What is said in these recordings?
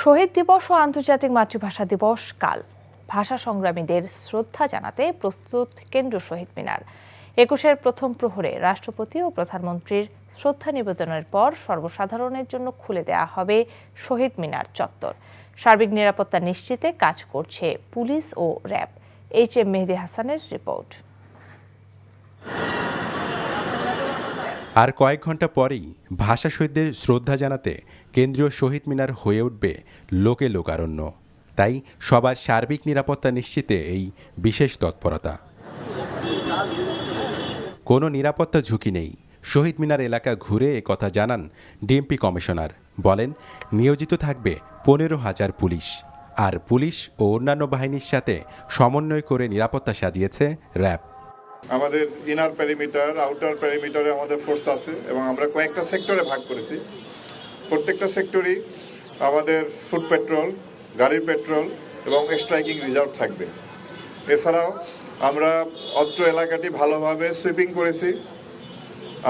শহীদ দিবস ও আন্তর্জাতিক মাতৃভাষা দিবস কাল। ভাষা সংগ্রামীদের শ্রদ্ধা জানাতে প্রস্তুত কেন্দ্রীয় শহীদ মিনার। ২১-এর প্রথম প্রহরে রাষ্ট্রপতি ও প্রধানমন্ত্রীর শ্রদ্ধা নিবেদনের পর সর্বসাধারণের জন্য খুলে দেওয়া হবে শহীদ মিনার চত্বর। সার্বিক নিরাপত্তা নিশ্চিতে কাজ করছে পুলিশ ও র্যাব। HM মেহেদী হাসানের রিপোর্ট। আর কয়েক ঘন্টা পরেই ভাষা শহীদদের শ্রদ্ধা জানাতে কেন্দ্রীয় শহীদ মিনার হয়ে উঠবে লোকে লোকারণ্য। তাই সবার সার্বিক নিরাপত্তা নিশ্চিতে এই বিশেষ তৎপরতা। কোনো নিরাপত্তা ঝুঁকি নেই। শহীদ মিনার এলাকা ঘুরে একথা জানান ডিএমপি কমিশনার। বলেন, নিয়োজিত থাকবে ১৫,০০০ পুলিশ। আর পুলিশ ও অন্যান্য বাহিনীর সাথে সমন্বয় করে নিরাপত্তা সাজিয়েছে র্যাব। আমাদের ইনার পেরিমিটার, আউটার পেরিমিটারে আমাদের ফোর্স আছে এবং আমরা কয়েকটা সেক্টরে ভাগ করেছি। প্রত্যেকটা সেক্টরই আমাদের ফুট পেট্রোল, গাড়ির পেট্রোল এবং স্ট্রাইকিং রিজার্ভ থাকবে। এছাড়াও আমরা অত্র এলাকাটি ভালোভাবে সুইপিং করেছি।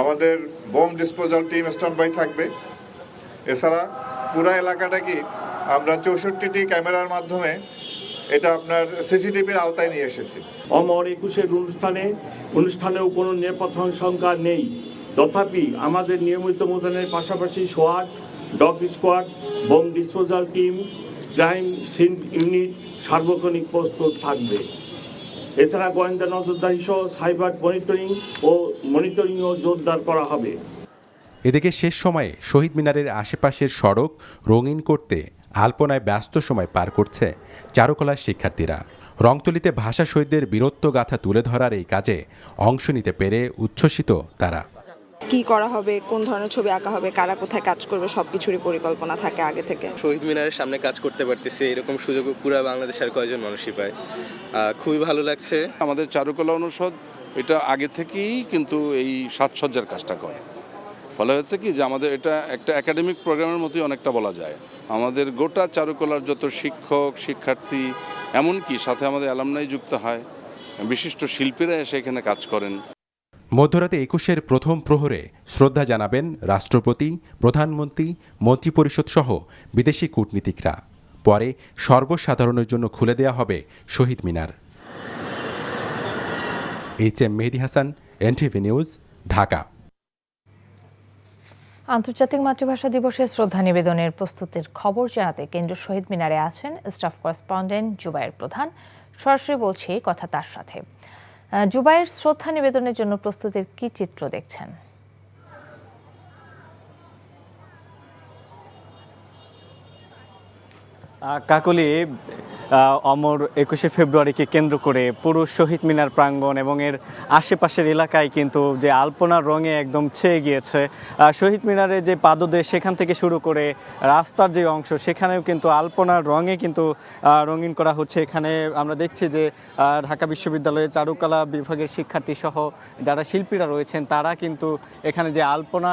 আমাদের bomb disposal team stand by থাকবে। এছাড়া পুরো এলাকাটা কি আমরা ৬৪টি ক্যামেরার মাধ্যমে এটা আপনার সিসিটিভির আওতায় নিয়ে এসেছি। অমর ২১-এর অনুষ্ঠানেও কোনো নিরাপত্তা সংখ্যা নেই। তথাপি আমাদের নিয়মিত মোতায়েনের পাশাপাশি সোয়াট, dog squad, bomb disposal team, crime scene unit সার্বক্ষণিক প্রস্তুত থাকবে। এছাড়া গোয়েন্দা নজরদারি সহ সাইবার মনিটরিংও জোরদার করা হবে। এদিকে শেষ সময়ে শহীদ মিনারের আশেপাশের সড়ক রঙিন করতে আলপনায় ব্যস্ত সময় পার করছে চারুকলার শিক্ষার্থীরা। রংতুলিতে ভাষা শহীদদের বীরত্বগাথা তুলে ধরার এই কাজে অংশ নিতে পেরে উচ্ছ্বসিত তারা। কি করা হবে, কোন ধরনের ছবি আঁকা হবে, কারা কোথায় কাজ করবে, সবকিছুরই পরিকল্পনা থাকে আগে থেকে। শহীদ মিনারের সামনে কাজ করতে পারতেছি, এরকম সুযোগ পুরো বাংলাদেশের কয়েকজন মানুষই পায়। খুবই ভালো লাগছে। আমাদের চারুকলা অনুষদ এটা আগে থেকেই কিন্তু এই সাজসজ্জার কাজটা করে। ফলে হচ্ছে কি যে আমাদের এটা একটা একাডেমিক প্রোগ্রামের মতোই অনেকটা বলা যায়। আমাদের গোটা চারুকলার যত শিক্ষক, শিক্ষার্থী, এমনকি সাথে আমাদের অ্যালামনাই যুক্ত হয়, বিশিষ্ট শিল্পীরা এসে এখানে কাজ করেন। মধ্যরাতে ২১-এর প্রথম প্রহরে শ্রদ্ধা জানাবেন রাষ্ট্রপতি, প্রধানমন্ত্রী, মন্ত্রিপরিষদ সহ বিদেশি কূটনীতিকরা। পরে সর্বসাধারণের জন্য খুলে দেওয়া হবে শহীদ মিনার। HM মেহেদী হাসান, NTV নিউজ, ঢাকা। আন্তর্জাতিক মাতৃভাষা দিবসে শ্রদ্ধা নিবেদনের প্রস্তুতির খবর জানাতে কেন্দ্রীয় শহীদ মিনারে আছেন স্টাফ করেসপন্ডেন্ট জুবায়ের প্রধান। সরাসরি বলছি কথা তার সাথে। জুবায়ের, শ্রদ্ধা নিবেদনের জন্য প্রস্তুতির কি চিত্র দেখছেন? কাকলি, অমর ২১শে ফেব্রুয়ারিকে কেন্দ্র করে পুরো শহীদ মিনার প্রাঙ্গণ এবং এর আশেপাশের এলাকায় কিন্তু যে আলপনার রঙে একদম ছেয়ে গিয়েছে। শহীদ মিনারে যে পাদদেশ সেখান থেকে শুরু করে রাস্তার যে অংশ সেখানেও কিন্তু আলপনার রঙে কিন্তু রঙিন করা হচ্ছে। এখানে আমরা দেখছি যে ঢাকা বিশ্ববিদ্যালয়ের চারুকলা বিভাগের শিক্ষার্থী সহ যারা শিল্পীরা রয়েছেন তারা কিন্তু এখানে যে আলপনা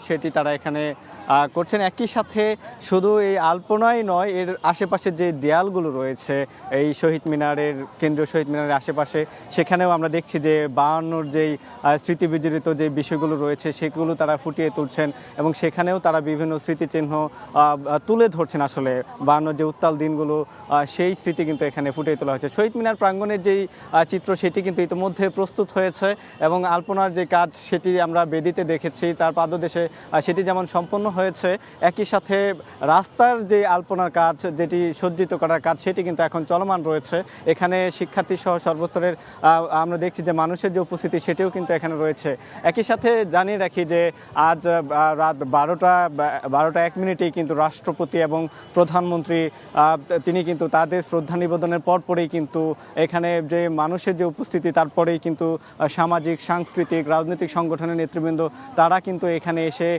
সেটি তারা এখানে করছেন। একই সাথে শুধু এই আলপনাই নয়, এর আশেপাশের যে দেয়ালগুলো রয়েছে এই শহীদ মিনারের, কেন্দ্রীয় শহীদ মিনারের আশেপাশে, সেখানেও আমরা দেখছি যে ৫২-র যেই স্মৃতিবিজড়িত যে বিষয়গুলো রয়েছে সেগুলো তারা ফুটিয়ে তুলছেন এবং সেখানেও তারা বিভিন্ন স্মৃতিচিহ্ন তুলে ধরছেন। আসলে ৫২-র যে উত্তাল দিনগুলো সেই স্মৃতি কিন্তু এখানে ফুটিয়ে তোলা হয়েছে। শহীদ মিনার প্রাঙ্গণের যেই চিত্র সেটি কিন্তু ইতিমধ্যে প্রস্তুত হয়েছে এবং আলপনার যে কাজ সেটি আমরা বেদিতে দেখেছি, তার পাদদেশে সেটি যেমন সম্পন্ন হয়েছে, একই সাথে রাস্তার যে আলপনার কাজ, যেটি সজ্জিত করার কাজ, সেটি কিন্তু এখন চলমান রয়েছে। এখানে শিক্ষার্থী সহ সর্বস্তরের আমরা দেখছি যে মানুষের যে উপস্থিতি সেটিও কিন্তু এখানে রয়েছে। একই সাথে জানিয়ে রাখি যে আজ রাত ১২টা ১ মিনিটেই কিন্তু রাষ্ট্রপতি এবং প্রধানমন্ত্রী তিনি কিন্তু তাদের শ্রদ্ধা নিবেদনের পরপরেই কিন্তু এখানে যে মানুষের যে উপস্থিতি, তারপরেই কিন্তু সামাজিক, সাংস্কৃতিক, রাজনৈতিক সংগঠনের নেতৃবৃন্দ তারা কিন্তু এখানে এসে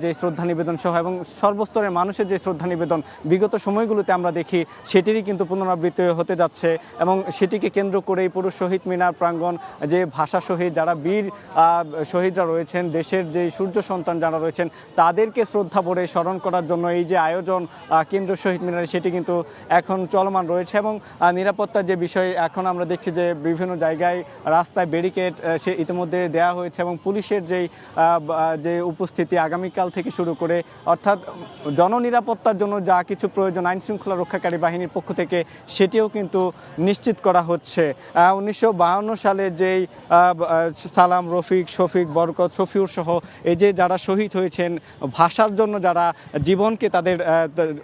যে শ্রদ্ধা নিবেদন সহ এবং সর্বস্তরের মানুষের যে শ্রদ্ধা নিবেদন বিগত সময়গুলোতে আমরা দেখি সেটিরই কিন্তু কিন্তু পুনরাবৃত্তি হতে যাচ্ছে এবং সেটিকে কেন্দ্র করেই পুরো শহীদ মিনার প্রাঙ্গণ, যে ভাষা শহীদ যারা বীর শহীদরা রয়েছেন, দেশের যে সূর্য সন্তান যারা রয়েছেন তাদেরকে শ্রদ্ধা ভরে স্মরণ করার জন্য এই যে আয়োজন কেন্দ্র শহীদ মিনারে, সেটি কিন্তু এখন চলমান রয়েছে। এবং নিরাপত্তার যে বিষয়, এখন আমরা দেখছি যে বিভিন্ন জায়গায় রাস্তায় ব্যারিকেড সে ইতিমধ্যে দেওয়া হয়েছে এবং পুলিশের যে উপস্থিতি আগামীকাল থেকে শুরু করে, অর্থাৎ জননিরাপত্তার জন্য যা কিছু প্রয়োজন আইন শৃঙ্খলা রক্ষাকারী বাহিনীর পক্ষ থেকে সেটিও কিন্তু নিশ্চিত করা হচ্ছে। 1952 সালে যেই সালাম, রফিক, শফিক, বরকত, শফিউর সহ এই যে যারা শহীদ হয়েছেন, ভাষার জন্য যারা জীবনকে তাদের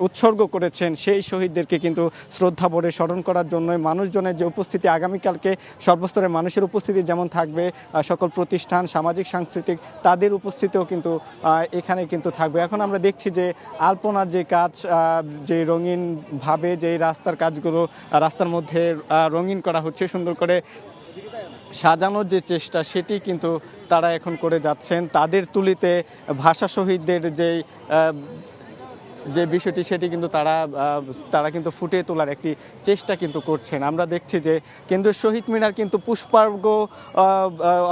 উৎসর্গ করেছেন, সেই শহীদদেরকে কিন্তু শ্রদ্ধা ভরে স্মরণ করার জন্য মানুষজনের যে উপস্থিতি, আগামীকালকে সর্বস্তরের মানুষের উপস্থিতি যেমন থাকবে, সকল প্রতিষ্ঠান, সামাজিক সাংস্কৃতিক তাদের উপস্থিতিও কিন্তু এখানে কিন্তু থাকবে। এখন আমরা দেখছি যে আলপনার যে কাজ, যে রঙিনভাবে যে রাস্তার কাজগুলো রাস্তার মধ্যে রঙিন করা হচ্ছে, সুন্দর করে সাজানোর যে চেষ্টা সেটি কিন্তু তারা এখন করে যাচ্ছেন। তাদের তুলিতে ভাষা শহীদদের যে বিষয়টি সেটি কিন্তু তারা কিন্তু ফুটিয়ে তোলার একটি চেষ্টা কিন্তু করছেন। আমরা দেখছি যে কেন্দ্রীয় শহীদ মিনার কিন্তু পুষ্পার্ঘ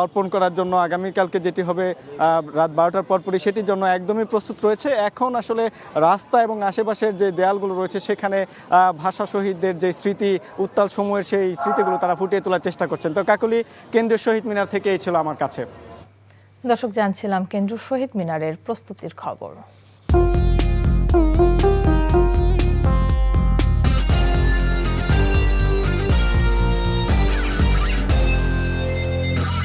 অর্পণ করার জন্য আগামীকালকে যেটি হবে রাত 12টার পরপরই, সেটির জন্য একদমই প্রস্তুত রয়েছে। এখন আসলে রাস্তা এবং আশেপাশের যে দেয়ালগুলো রয়েছে সেখানে ভাষা শহীদদের যে স্মৃতি, উত্তাল সময়ের সেই স্মৃতিগুলো তারা ফুটিয়ে তোলার চেষ্টা করছেন। তো কাকলি, কেন্দ্রীয় শহীদ মিনার থেকে এই ছিল আমার কাছে। দর্শক, জানছিলাম কেন্দ্রীয় শহীদ মিনারের প্রস্তুতির খবর।